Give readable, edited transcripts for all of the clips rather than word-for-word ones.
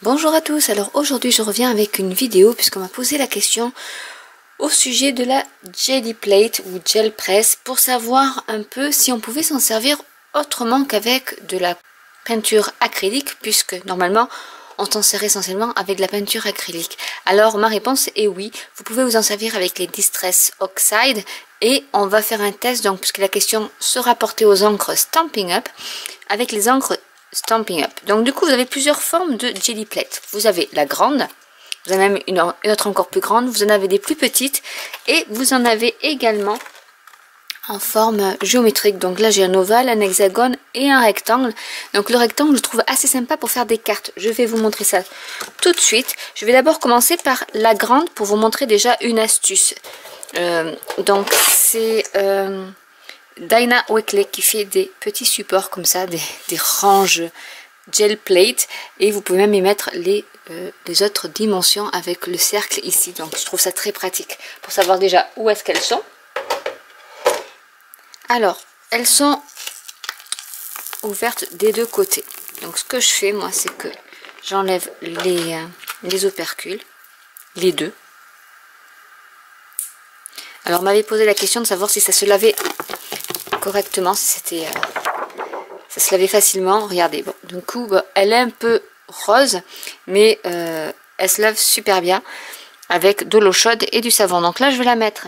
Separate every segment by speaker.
Speaker 1: Bonjour à tous, alors aujourd'hui je reviens avec une vidéo puisqu'on m'a posé la question au sujet de la Jelly Plate ou Gel Press pour savoir un peu si on pouvait s'en servir autrement qu'avec de la peinture acrylique, puisque normalement on s'en sert essentiellement avec de la peinture acrylique. Alors ma réponse est oui, vous pouvez vous en servir avec les Distress Oxide et on va faire un test, donc puisque la question sera portée aux encres Stampin' Up, avec les encres Stampin' Up. Donc du coup vous avez plusieurs formes de Jelly Plate. Vous avez la grande, vous en avez même une autre encore plus grande, vous en avez des plus petites et vous en avez également en forme géométrique. Donc là j'ai un ovale, un hexagone et un rectangle. Donc le rectangle je le trouve assez sympa pour faire des cartes. Je vais vous montrer ça tout de suite. Je vais d'abord commencer par la grande pour vous montrer déjà une astuce. Donc c'est Dina Wakley qui fait des petits supports comme ça, des ranges gel plate, et vous pouvez même y mettre les autres dimensions avec le cercle ici. Donc je trouve ça très pratique pour savoir déjà où est-ce qu'elles sont. Alors elles sont ouvertes des deux côtés. Donc ce que je fais moi, c'est que j'enlève les opercules, les deux. Alors on m'avait posé la question de savoir si ça se lavait correctement, si c'était ça se lavait facilement. Regardez, bon, du coup elle est un peu rose, mais elle se lave super bien avec de l'eau chaude et du savon. Donc là je vais la mettre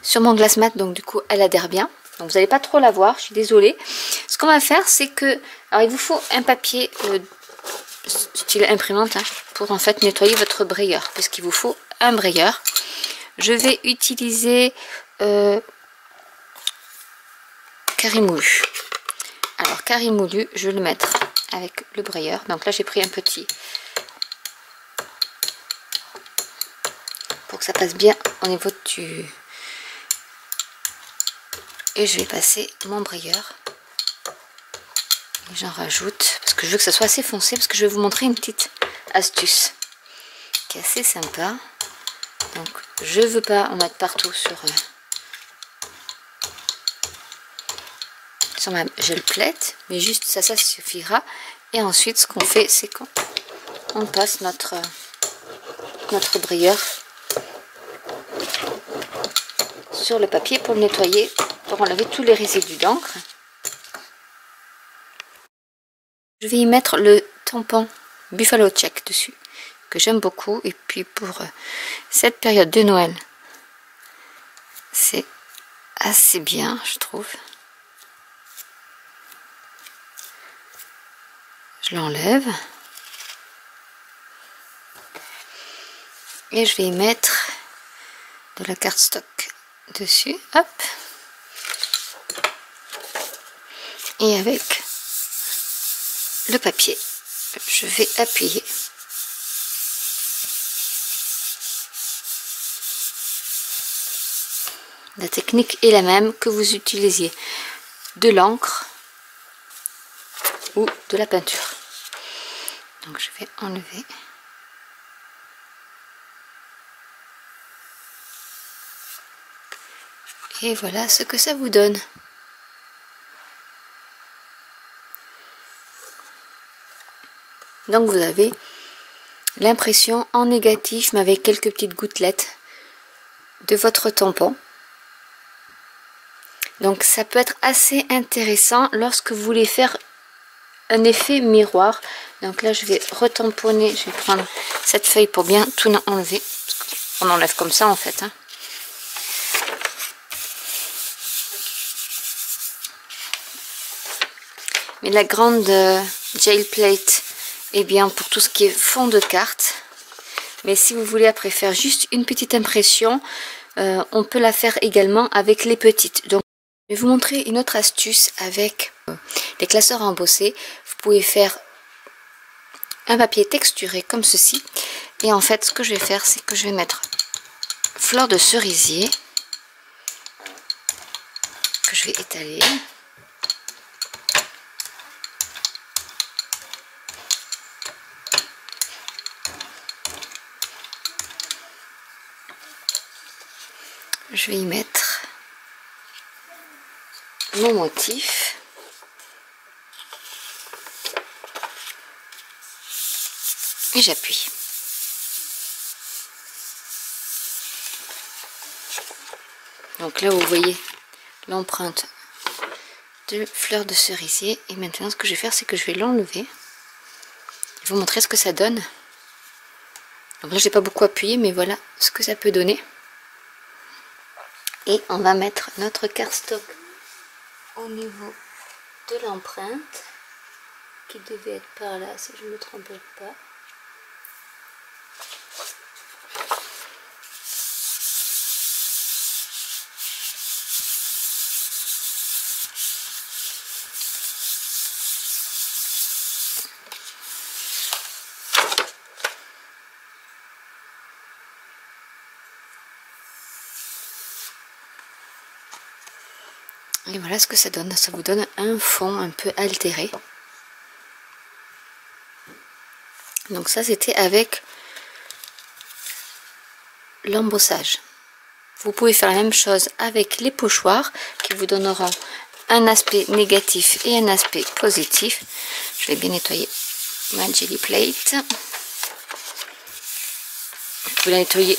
Speaker 1: sur mon glace mat, donc du coup elle adhère bien. Donc vous n'allez pas trop la voir, je suis désolée. Ce qu'on va faire, c'est que, alors il vous faut un papier style imprimante pour en fait nettoyer votre brayeur, puisqu'il vous faut un brayeur. Je vais utiliser Carimoulu. Alors Carimoulu, je vais le mettre avec le brayeur. Donc là j'ai pris un petit pour que ça passe bien au niveau du... Et je vais passer mon brayeur. Et j'en rajoute parce que je veux que ça soit assez foncé, parce que je vais vous montrer une petite astuce qui est assez sympa. Donc je veux pas en mettre partout sur ma gel plate, mais juste ça suffira. Et ensuite ce qu'on fait, c'est qu'on passe notre brayeur sur le papier pour le nettoyer, pour enlever tous les résidus d'encre. Je vais y mettre le tampon Buffalo Check dessus, que j'aime beaucoup, et puis pour cette période de Noël c'est assez bien, je trouve. Je l'enlève et je vais y mettre de la cardstock dessus, hop, et avec le papier je vais appuyer. La technique est la même, que vous utilisiez de l'encre ou de la peinture. Donc je vais enlever. Et voilà ce que ça vous donne. Donc vous avez l'impression en négatif, mais avec quelques petites gouttelettes de votre tampon. Donc ça peut être assez intéressant lorsque vous voulez faire un effet miroir. Donc là je vais retamponner, je vais prendre cette feuille pour bien tout enlever. On enlève comme ça en fait. Mais la grande gel plate est bien pour tout ce qui est fond de carte. Mais si vous voulez après faire juste une petite impression, on peut la faire également avec les petites. Donc je vais vous montrer une autre astuce avec les classeurs embossés. Vous pouvez faire un papier texturé comme ceci. Et en fait, ce que je vais faire, c'est que je vais mettre fleur de cerisier que je vais étaler. Je vais y mettre mon motif. et j'appuie. Donc là vous voyez l'empreinte de fleurs de cerisier. Et maintenant ce que je vais faire, c'est que je vais l'enlever. Je vais vous montrer ce que ça donne. Donc là j'ai pas beaucoup appuyé, mais voilà ce que ça peut donner. Et on va mettre notre cardstock au niveau de l'empreinte, qui devait être par là si je ne me trompe pas. Et voilà ce que ça donne. Ça vous donne un fond un peu altéré. Donc ça c'était avec l'embossage. Vous pouvez faire la même chose avec les pochoirs qui vous donneront un aspect négatif et un aspect positif. Je vais bien nettoyer ma jelly plate. Vous pouvez la nettoyer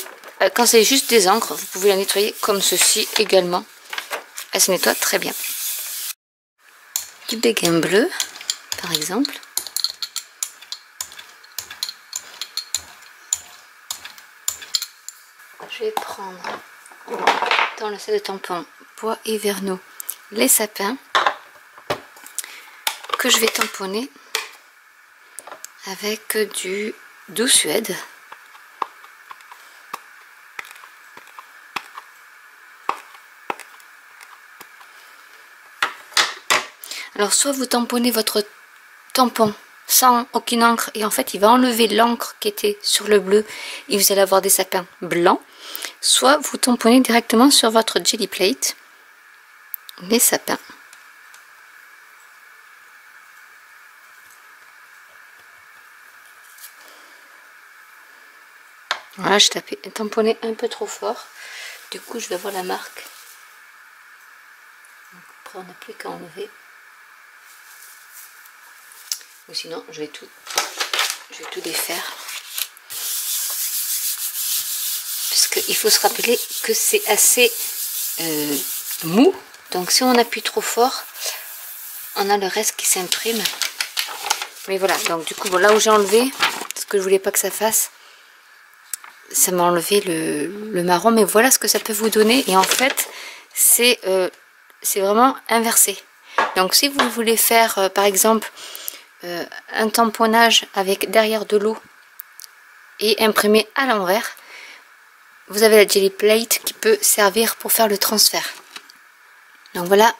Speaker 1: quand c'est juste des encres. Vous pouvez la nettoyer comme ceci également. Elle se nettoie très bien. Du béguin bleu par exemple. Je vais prendre dans le set de tampons bois hivernaux les sapins que je vais tamponner avec du doux suède. Alors soit vous tamponnez votre tampon sans aucune encre et en fait il va enlever l'encre qui était sur le bleu et vous allez avoir des sapins blancs, soit vous tamponnez directement sur votre jelly plate les sapins. Voilà, je tamponné un peu trop fort, du coup je vais voir la marque. Donc, après on n'a plus qu'à enlever, ou sinon je vais tout défaire. Il faut se rappeler que c'est assez mou, donc si on appuie trop fort on a le reste qui s'imprime. Mais voilà, donc du coup bon, là où j'ai enlevé, ce que je voulais pas que ça fasse, ça m'a enlevé le marron, mais voilà ce que ça peut vous donner. Et en fait c'est vraiment inversé. Donc si vous voulez faire par exemple un tamponnage avec derrière de l'eau et imprimer à l'envers, vous avez la jelly plate qui peut servir pour faire le transfert. Donc voilà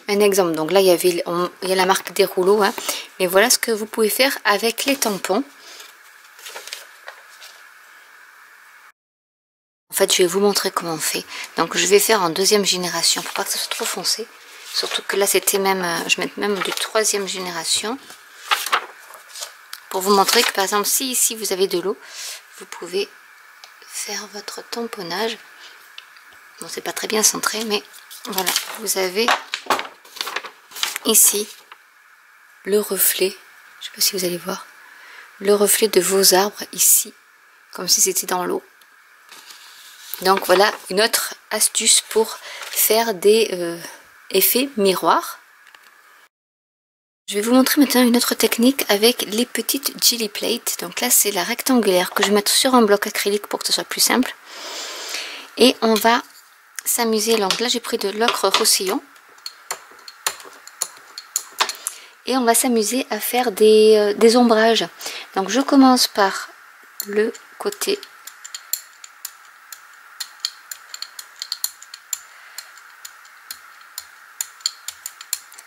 Speaker 1: un exemple. Donc là il y a la marque des rouleaux, hein. Mais voilà ce que vous pouvez faire avec les tampons. En fait je vais vous montrer comment on fait. Donc je vais faire en deuxième génération pour pas que ça soit trop foncé. Surtout que là c'était même, je mets même de troisième génération. Pour vous montrer que par exemple si ici vous avez de l'eau, vous pouvez faire votre tamponnage. Bon, c'est pas très bien centré, mais voilà, vous avez ici le reflet, je sais pas si vous allez voir, le reflet de vos arbres ici, comme si c'était dans l'eau. Donc voilà une autre astuce pour faire des effets miroirs. Je vais vous montrer maintenant une autre technique avec les petites jelly plates. Donc là c'est la rectangulaire que je vais mettre sur un bloc acrylique pour que ce soit plus simple. Et on va s'amuser. Donc là j'ai pris de l'ocre roussillon. Et on va s'amuser à faire des ombrages. Donc je commence par le côté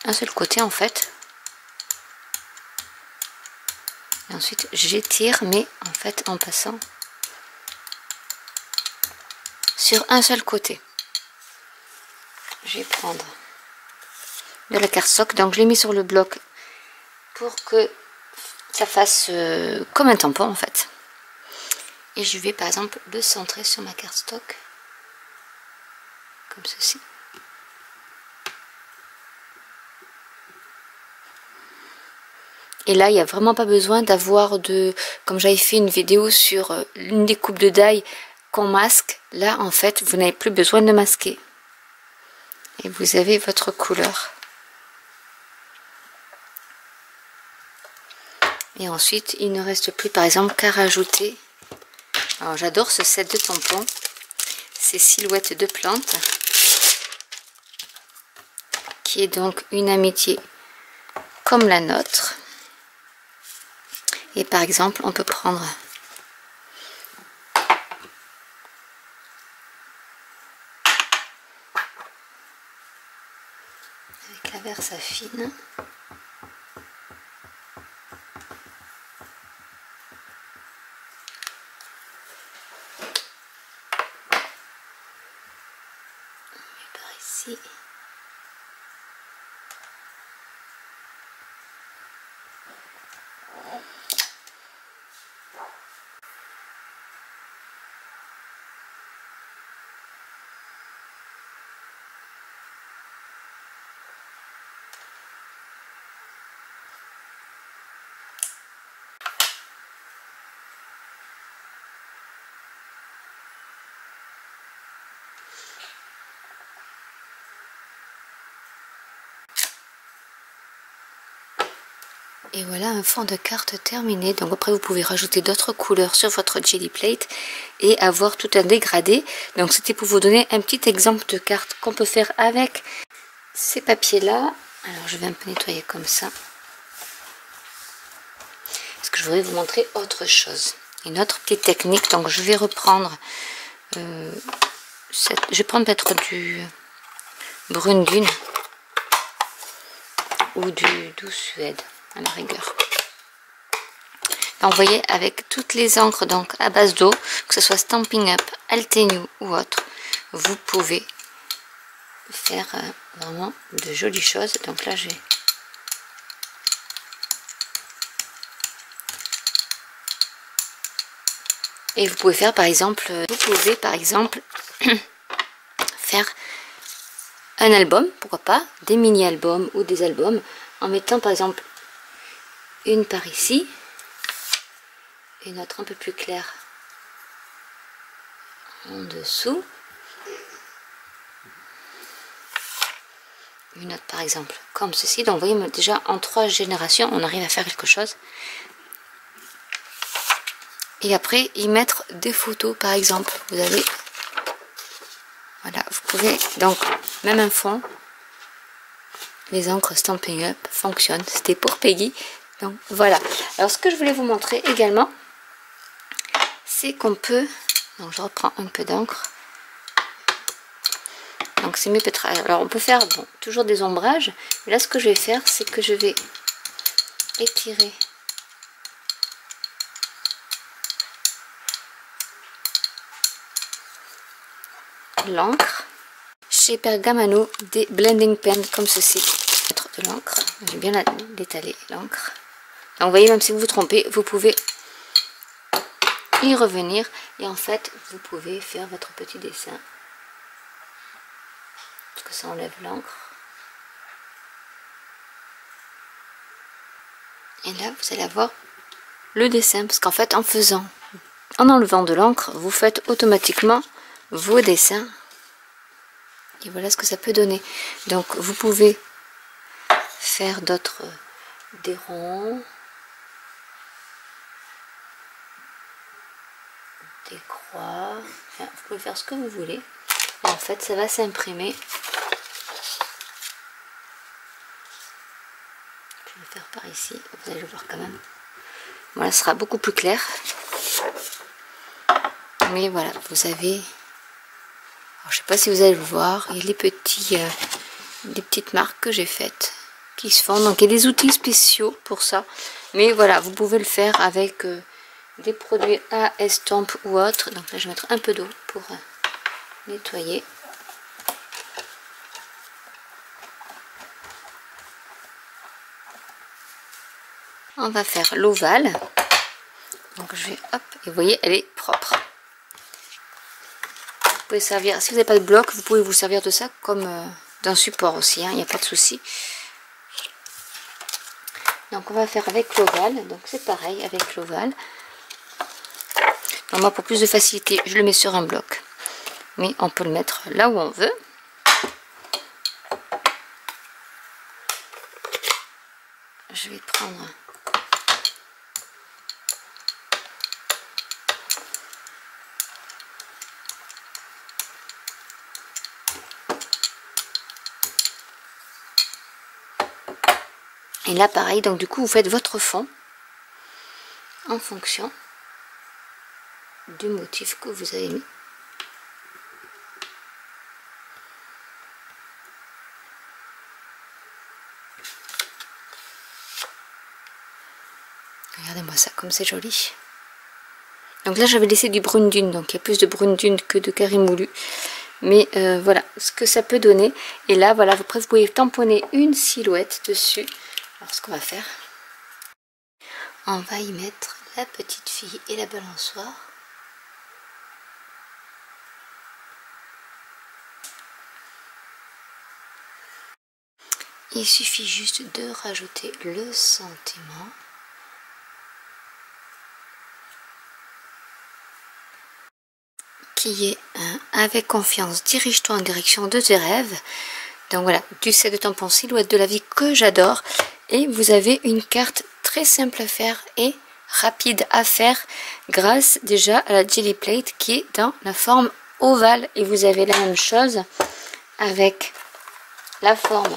Speaker 1: un seul côté en fait. Et ensuite j'étire, mais en fait en passant sur un seul côté. Je vais prendre de la cardstock, donc je l'ai mis sur le bloc pour que ça fasse comme un tampon en fait. Et je vais par exemple le centrer sur ma cardstock comme ceci. Et là, il n'y a vraiment pas besoin d'avoir de... Comme j'avais fait une vidéo sur une découpe de die qu'on masque. Là, en fait, vous n'avez plus besoin de masquer. Et vous avez votre couleur. Et ensuite, il ne reste plus, par exemple, qu'à rajouter. Alors, j'adore ce set de tampons. Ces silhouettes de plantes. Qui est donc une amitié comme la nôtre. Et par exemple, on peut prendre avec la Versafine. Par ici. Et voilà un fond de carte terminé. Donc après vous pouvez rajouter d'autres couleurs sur votre jelly plate et avoir tout un dégradé. Donc c'était pour vous donner un petit exemple de carte qu'on peut faire avec ces papiers là. Alors je vais un peu nettoyer comme ça. Parce que je voudrais vous montrer autre chose. Une autre petite technique. Donc je vais reprendre je vais prendre peut-être du brune dune ou du doux suède à la rigueur. Là, vous voyez, avec toutes les encres donc à base d'eau, que ce soit Stampin' Up, Altenew ou autre, vous pouvez faire vraiment de jolies choses. Donc là, j'ai et vous pouvez faire par exemple, faire un album, pourquoi pas, des mini-albums ou des albums, en mettant par exemple une par ici, une autre un peu plus claire en dessous, une autre par exemple comme ceci. Donc vous voyez, déjà en 3 générations on arrive à faire quelque chose. Et après y mettre des photos par exemple. Vous avez, voilà, vous pouvez donc même un fond. Les encres Stampin' Up fonctionnent. C'était pour Peggy. Donc voilà. Alors ce que je voulais vous montrer également, c'est qu'on peut, donc je reprends un peu d'encre. Donc c'est mieux peut-être. Alors on peut faire bon, toujours des ombrages. Mais là ce que je vais faire, c'est que je vais étirer l'encre. Chez Pergamano, des blending pens comme ceci. De l'encre. J'ai bien l'étaler l'encre. Donc vous voyez, même si vous vous trompez, vous pouvez y revenir. Et en fait, vous pouvez faire votre petit dessin. Parce que ça enlève l'encre. Et là, vous allez avoir le dessin. Parce qu'en fait, en enlevant de l'encre, vous faites automatiquement vos dessins. Et voilà ce que ça peut donner. Donc vous pouvez faire d'autres, des ronds, des croix, enfin, vous pouvez faire ce que vous voulez. Et en fait ça va s'imprimer. Je vais le faire par ici, vous allez le voir quand même. Voilà, ce sera beaucoup plus clair. Mais voilà, vous avez... Alors, je sais pas si vous allez le voir, il y a les petites marques que j'ai faites qui se font. Donc il y a des outils spéciaux pour ça. Mais voilà, vous pouvez le faire avec des produits à estampe ou autre. Donc là je vais mettre un peu d'eau pour nettoyer. On va faire l'ovale. Donc je vais, hop, et vous voyez, elle est propre. Vous pouvez servir, si vous n'avez pas de bloc, vous pouvez vous servir de ça comme d'un support aussi, hein, il n'y a pas de souci. Donc on va faire avec l'ovale, donc c'est pareil avec l'ovale. Moi pour plus de facilité je le mets sur un bloc, mais on peut le mettre là où on veut. Je vais prendre et là pareil, donc du coup vous faites votre fond en fonction du motif que vous avez mis. Regardez-moi ça, comme c'est joli. Donc là j'avais laissé du brune dune, donc il y a plus de brune dune que de carré moulu. Mais voilà ce que ça peut donner. Et là voilà, après vous pouvez tamponner une silhouette dessus. Alors ce qu'on va faire, on va y mettre la petite fille et la balançoire. Il suffit juste de rajouter le sentiment. Qui est avec confiance, dirige-toi en direction de tes rêves. Donc voilà, du set de tampon silhouette de la vie que j'adore. Et vous avez une carte très simple à faire et rapide à faire grâce déjà à la Jelly Plate qui est dans la forme ovale. Et vous avez la même chose avec la forme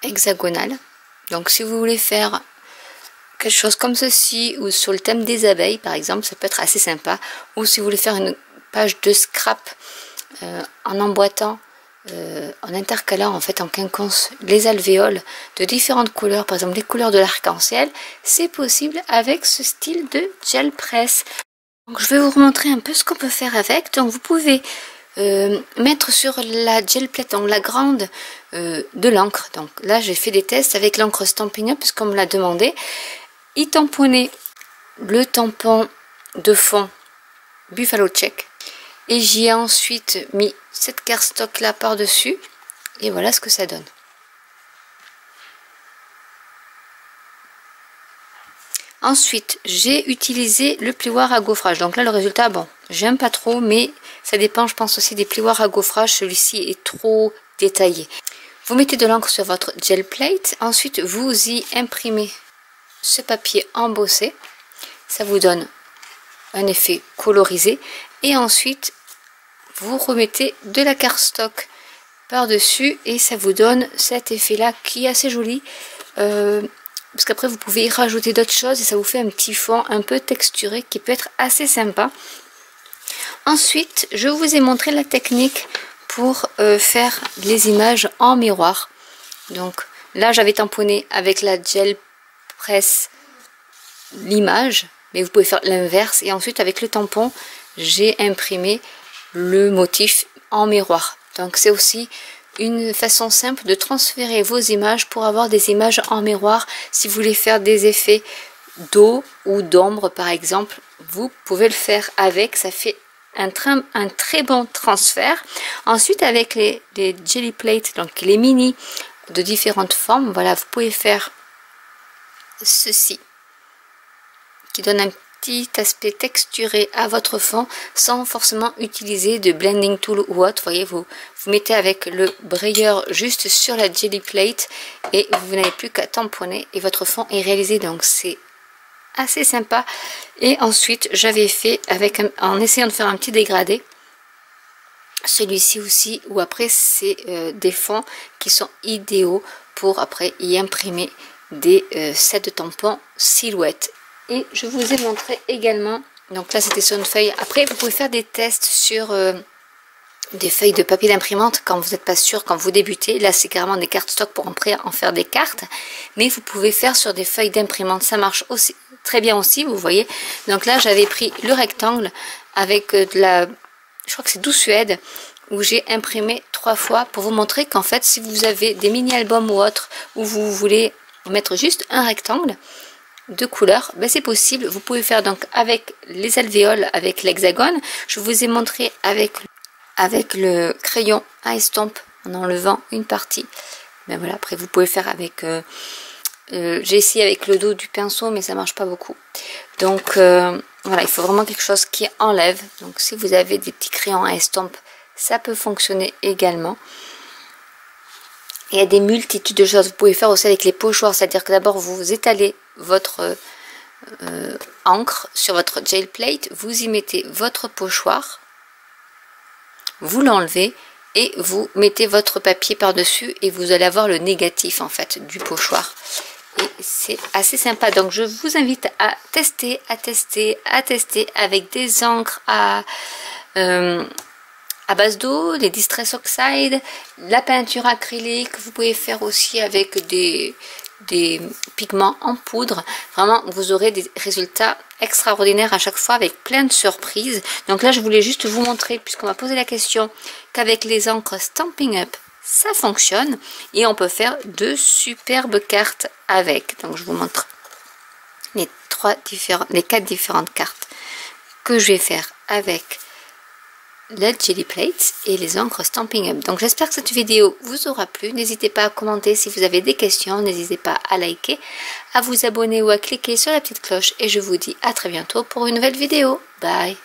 Speaker 1: hexagonale. Donc si vous voulez faire quelque chose comme ceci ou sur le thème des abeilles par exemple, ça peut être assez sympa. Ou si vous voulez faire une page de scrap en emboîtant, en intercalant en fait en quinconce les alvéoles de différentes couleurs, par exemple les couleurs de l'arc-en-ciel, c'est possible avec ce style de gel press. Donc je vais vous remontrer un peu ce qu'on peut faire avec. Donc vous pouvez mettre sur la gel plate, donc la grande, de l'encre. Donc là j'ai fait des tests avec l'encre Stampin' Up puisqu'on me l'a demandé. Y tamponner le tampon de fond Buffalo Check. Et j'y ai ensuite mis cette cardstock là par dessus. Et voilà ce que ça donne. Ensuite, j'ai utilisé le plioir à gaufrage. Donc là, le résultat, bon, j'aime pas trop, mais ça dépend, je pense aussi des plioirs à gaufrage. Celui-ci est trop détaillé. Vous mettez de l'encre sur votre gel plate. Ensuite, vous y imprimez ce papier embossé. Ça vous donne un effet colorisé. Et ensuite, vous remettez de la cardstock par-dessus et ça vous donne cet effet-là qui est assez joli. Parce qu'après, vous pouvez y rajouter d'autres choses et ça vous fait un petit fond un peu texturé qui peut être assez sympa. Ensuite, je vous ai montré la technique pour faire les images en miroir. Donc là, j'avais tamponné avec la gel press l'image, mais vous pouvez faire l'inverse. Et ensuite, avec le tampon, j'ai imprimé le motif en miroir. Donc c'est aussi une façon simple de transférer vos images pour avoir des images en miroir. Si vous voulez faire des effets d'eau ou d'ombre par exemple, vous pouvez le faire avec, ça fait un très bon transfert. Ensuite avec les Jelly Plates, donc les mini de différentes formes, voilà, vous pouvez faire ceci qui donne un petit aspect texturé à votre fond sans forcément utiliser de blending tool ou autre. Voyez, vous mettez avec le brayeur juste sur la Jelly Plate et vous n'avez plus qu'à tamponner et votre fond est réalisé. Donc c'est assez sympa. Et ensuite j'avais fait avec en essayant de faire un petit dégradé, celui-ci aussi, où après c'est des fonds qui sont idéaux pour après y imprimer des sets de tampons silhouette. Et je vous ai montré également, donc là c'était sur une feuille, après vous pouvez faire des tests sur des feuilles de papier d'imprimante quand vous n'êtes pas sûr, quand vous débutez. Là c'est carrément des cartes stock pour après en faire des cartes, mais vous pouvez faire sur des feuilles d'imprimante, ça marche aussi très bien aussi, vous voyez. Donc là j'avais pris le rectangle avec de la, je crois que c'est Douce Suède, où j'ai imprimé 3 fois pour vous montrer qu'en fait si vous avez des mini-albums ou autres où vous voulez mettre juste un rectangle de couleur, ben c'est possible. Vous pouvez faire donc avec les alvéoles, avec l'hexagone. Je vous ai montré avec le crayon à estompe en enlevant une partie Mais voilà, après vous pouvez faire avec... j'ai essayé avec le dos du pinceau, mais ça marche pas beaucoup. Donc voilà, il faut vraiment quelque chose qui enlève. Donc si vous avez des petits crayons à estompe, ça peut fonctionner également. Il y a des multitudes de choses. Vous pouvez faire aussi avec les pochoirs, c'est-à-dire que d'abord vous étalez votre encre sur votre gel plate, vous y mettez votre pochoir, vous l'enlevez et vous mettez votre papier par-dessus et vous allez avoir le négatif en fait du pochoir. Et c'est assez sympa. Donc je vous invite à tester avec des encres à base d'eau, les Distress Oxide, la peinture acrylique. Vous pouvez faire aussi avec des pigments en poudre. Vraiment, vous aurez des résultats extraordinaires à chaque fois avec plein de surprises. Donc là, je voulais juste vous montrer, puisqu'on m'a posé la question, qu'avec les encres Stampin' Up, ça fonctionne. Et on peut faire de superbes cartes avec. Donc je vous montre les 4 différentes cartes que je vais faire avec la Gelly Plate et les encres Stampin' Up. Donc j'espère que cette vidéo vous aura plu. N'hésitez pas à commenter si vous avez des questions. N'hésitez pas à liker, à vous abonner ou à cliquer sur la petite cloche. Et je vous dis à très bientôt pour une nouvelle vidéo. Bye!